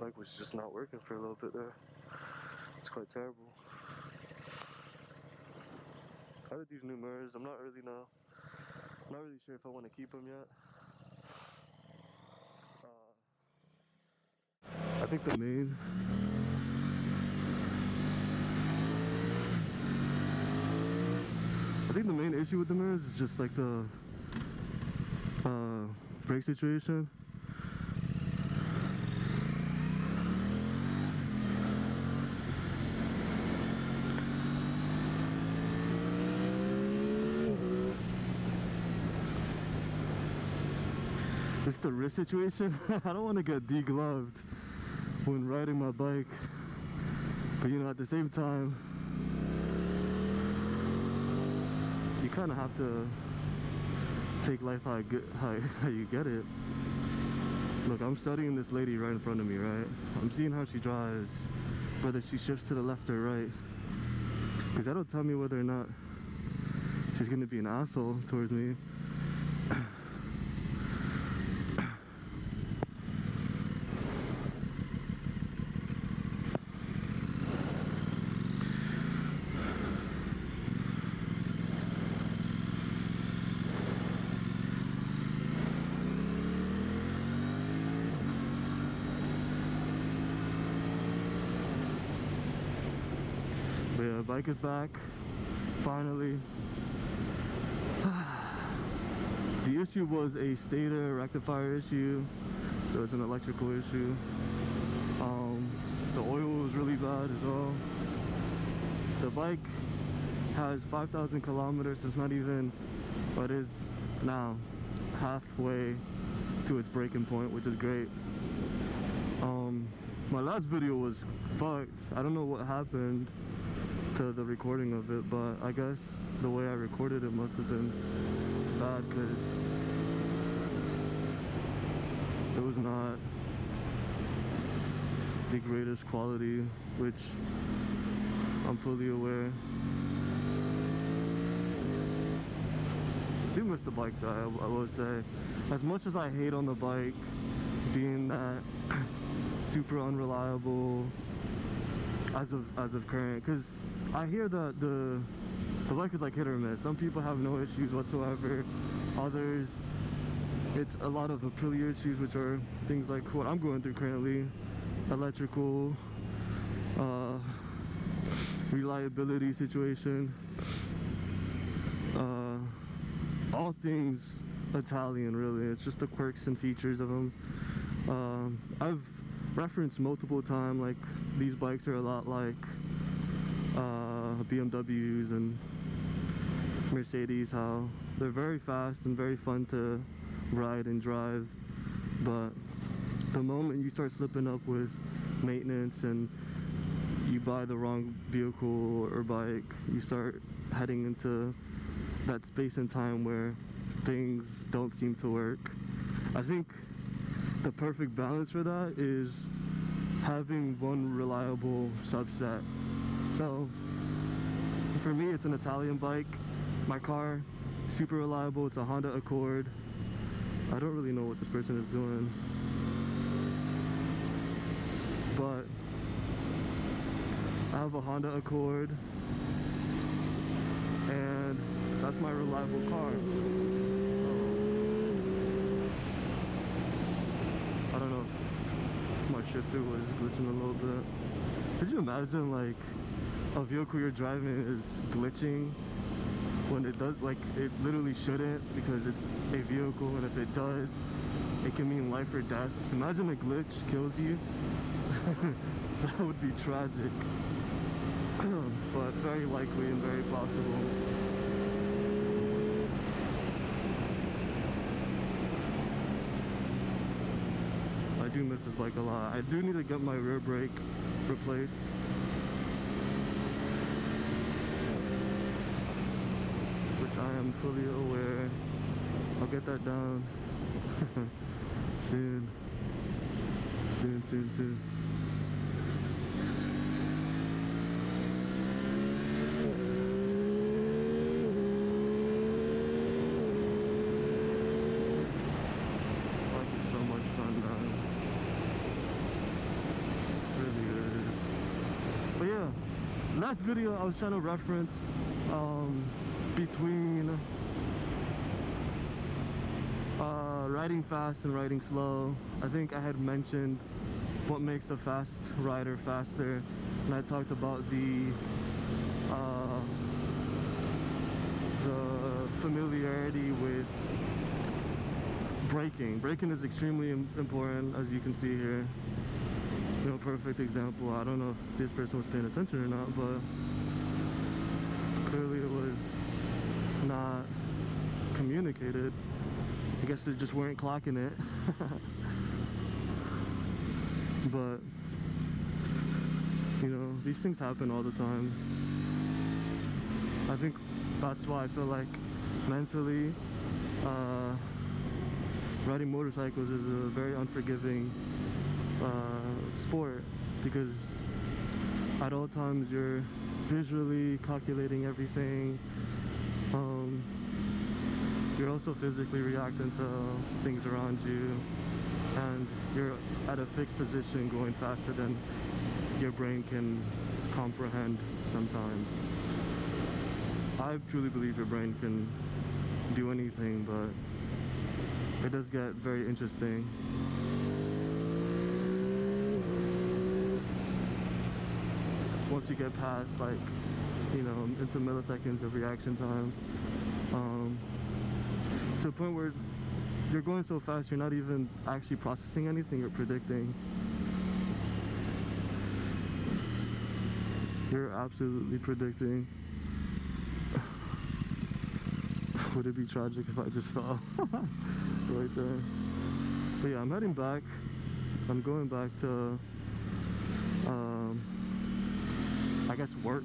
bike was just not working for a little bit there. It's quite terrible. I did these new mirrors. I'm not really sure if I want to keep them yet. I think the main issue with the mirrors is just like the brake situation. It's the wrist situation. I don't want to get degloved when riding my bike, but you know, at the same time, you kind of have to take life how you get it. Look, I'm studying this lady right in front of me, right? I'm seeing how she drives, whether she shifts to the left or right, because that'll tell me whether or not she's gonna be an asshole towards me. But yeah, bike is back, finally. The issue was a stator rectifier issue, so it's an electrical issue. The oil was really bad as well. The bike has 5,000 kilometers, so it's not even, but it is now halfway to its breaking point, which is great. My last video was fucked. I don't know what happened to the recording of it, but I guess the way I recorded it must have been bad, because it was not the greatest quality, which I'm fully aware. I do miss the bike though, I will say. As much as I hate on the bike being that super unreliable as of current, because I hear that the bike is like hit or miss. Some people have no issues whatsoever. Others, it's a lot of Aprilia issues, which are things like what I'm going through currently. Electrical, reliability situation. All things Italian, really. It's just the quirks and features of them. I've referenced multiple times, like, these bikes are a lot like BMWs and Mercedes, how they're very fast and very fun to ride and drive, but the moment you start slipping up with maintenance and you buy the wrong vehicle or bike, you start heading into that space and time where things don't seem to work. I think the perfect balance for that is having one reliable subset. So for me, it's an Italian bike. My car, super reliable. It's a Honda Accord. I don't really know what this person is doing, but I have a Honda Accord, and that's my reliable car. I don't know if my shifter was glitching a little bit. Could you imagine, like, a vehicle you're driving is glitching when it does, like, it literally shouldn't, because it's a vehicle, and if it does, it can mean life or death. Imagine a glitch kills you. That would be tragic. But very likely and very possible. I do miss this bike a lot. I do need to get my rear brake replaced. Which I am fully aware. I'll get that done soon. Soon. last video I was trying to reference between riding fast and riding slow. I think I had mentioned what makes a fast rider faster, and I talked about the familiarity with braking. Braking is extremely important, as you can see here. You know, perfect example. I don't know if this person was paying attention or not, but clearly it was not communicated. I guess they just weren't clocking it. But you know, these things happen all the time. I think that's why I feel like mentally riding motorcycles is a very unforgiving sport, because at all times you're visually calculating everything. You're also physically reacting to things around you, and you're at a fixed position going faster than your brain can comprehend sometimes. I truly believe your brain can do anything, but it does get very interesting. Once you get past, like, you know, into milliseconds of reaction time, to the point where you're going so fast you're not even actually processing anything, you're predicting. You're absolutely predicting. Would it be tragic if I just fell? Right there. But yeah, I'm heading back. I'm going back to I guess work.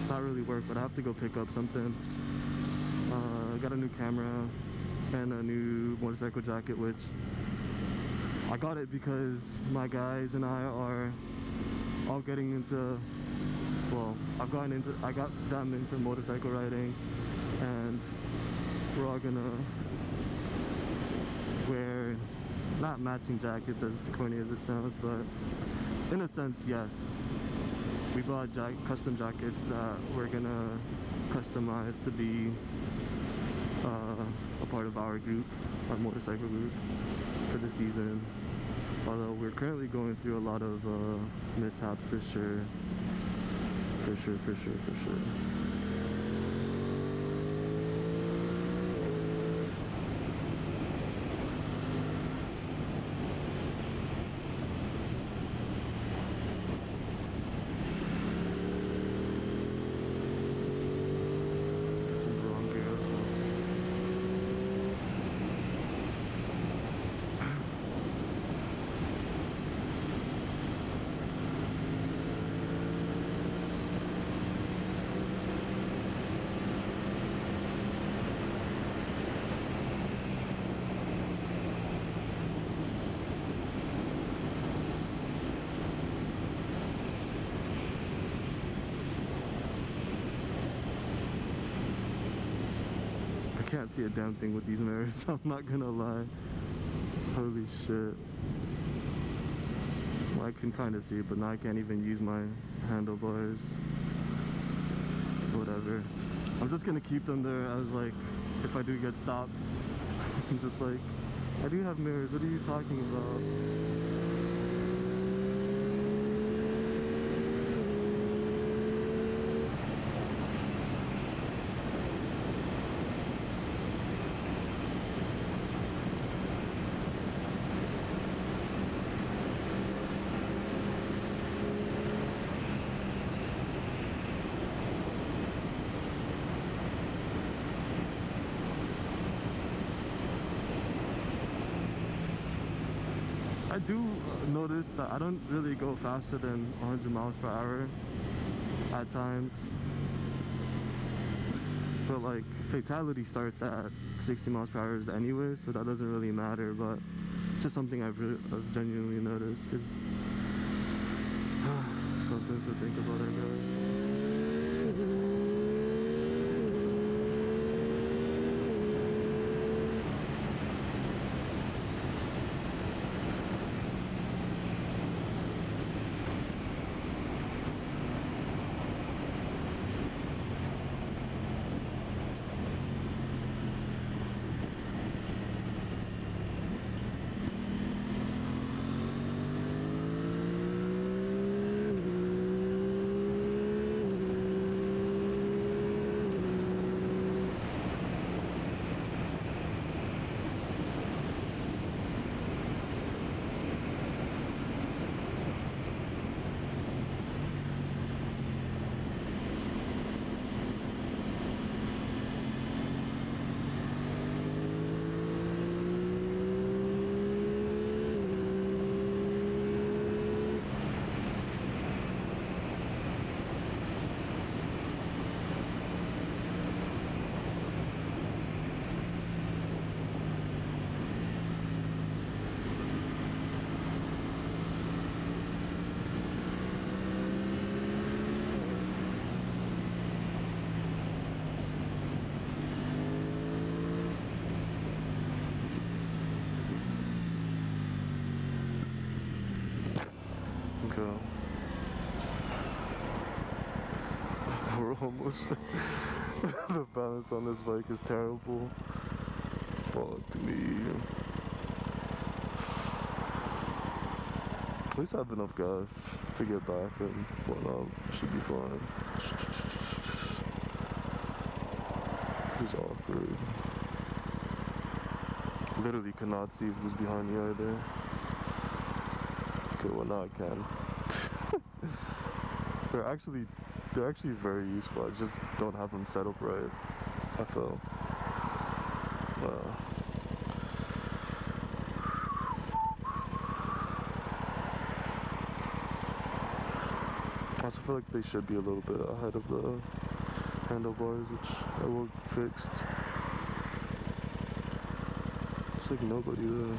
Not really work, but I have to go pick up something. I got a new camera and a new motorcycle jacket, which I got it because my guys and I are all getting into, well, I got them into motorcycle riding, and we're all gonna wear not matching jackets, as corny as it sounds, but in a sense, yes. We bought custom jackets that we're gonna customize to be a part of our group, our motorcycle group, for the season. Although we're currently going through a lot of mishaps for sure. For sure. I can't see a damn thing with these mirrors, I'm not gonna lie. Holy shit. Well, I can kind of see, but now I can't even use my handlebars. Whatever. I'm just gonna keep them there as, like, if I do get stopped. I'm just like, I do have mirrors, what are you talking about? I do notice that I don't really go faster than 100 miles per hour at times, but like fatality starts at 60 miles per hour anyway, so that doesn't really matter. But it's just something I've genuinely noticed, because something to think about, I guess. go. We're almost. The balance on this bike is terrible. Fuck me. At least I have enough gas to get back and whatnot. Should be fine. This is awkward. Literally cannot see who's behind me either. Okay, well now I can. They're actually very useful. I just don't have them set up right. I feel. I also feel like they should be a little bit ahead of the handlebars, which I will fix. It's like nobody there.